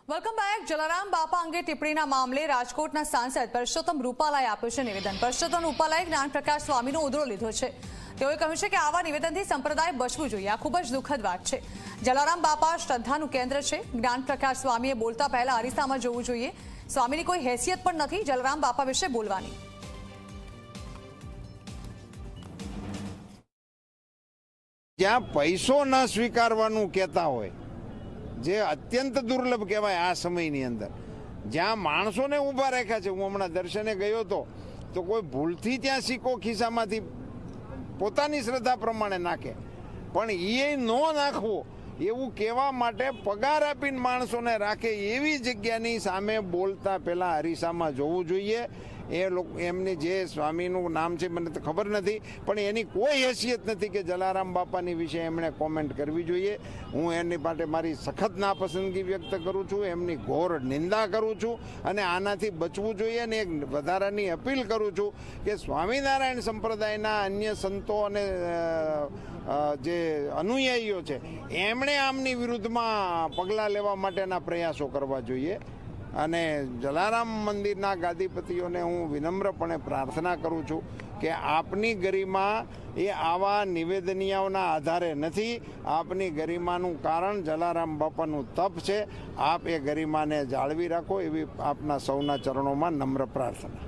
Welcome back. Jalaram બાપા અંગે ટિપ્પણીના મામલે રાજકોટના સાંસદ પરસોત્તમ રૂપાલાએ આપ્યું છે નિવેદન। પરસોત્તમ રૂપાલાએ જ્ઞાનપ્રકાશ સ્વામીનો ઉધડો લીધો છે। તેઓએ કહ્યું છે કે આવા નિવેદનથી સંપ્રદાય બચવું જોઈએ। આ ખૂબ જ દુઃખદ વાત છે। જલારામ બાપા શ્રદ્ધાનું કેન્દ્ર છે। જ્ઞાનપ્રકાશ સ્વામીએ બોલતા પહેલા અરીસામાં જોવું જોઈએ। સ્વામીની કોઈ હેસિયત પણ નથી જલારામ બાપા વિશે બોલવાની। જ્યાં પૈસો ન સ્વીકારવાનું કહેતા હોય, જે અત્યંત દુર્લભ કહેવાય આ સમયની અંદર, જ્યાં માણસોને ઊભા રાખ્યા છે। હું હમણાં દર્શને ગયો હતો તો કોઈ ભૂલથી ત્યાં સિક્કો ખિસ્સામાંથી પોતાની શ્રદ્ધા પ્રમાણે નાખે, પણ એ ન નાખવો એવું કહેવા માટે પગાર આપીને માણસોને રાખે એવી જગ્યાની સામે બોલતા પહેલાં અરીસામાં જોવું જોઈએ। એ લોકો એમની જે સ્વામીનું નામ છે મને તો ખબર નથી, પણ એની કોઈ હેસિયત નથી કે જલારામ બાપાની વિશે એમણે કોમેન્ટ કરવી જોઈએ। હું એની માટે મારી સખત નાપસંદગી વ્યક્ત કરું છું, એમની ઘોર નિંદા કરું છું અને આનાથી બચવું જોઈએ। અને એક વધારાની અપીલ કરું છું કે સ્વામિનારાયણ સંપ્રદાયના અન્ય સંતો અને જે અનુયાયીઓ છે એમણે આમની વિરુદ્ધમાં પગલાં લેવા માટેના પ્રયાસો કરવા જોઈએ। અને જલારામ મંદિરના ગાદીપતિઓને હું વિનમ્રપણે પ્રાર્થના કરું છું કે આપની ગરિમા એ આવા નિવેદનિયાઓના આધારે નથી। આપની ગરિમાનું કારણ જલારામ બાપાનું તપ છે। આપ એ ગરિમાને જાળવી રાખો એવી આપના સૌના ચરણોમાં નમ્ર પ્રાર્થના।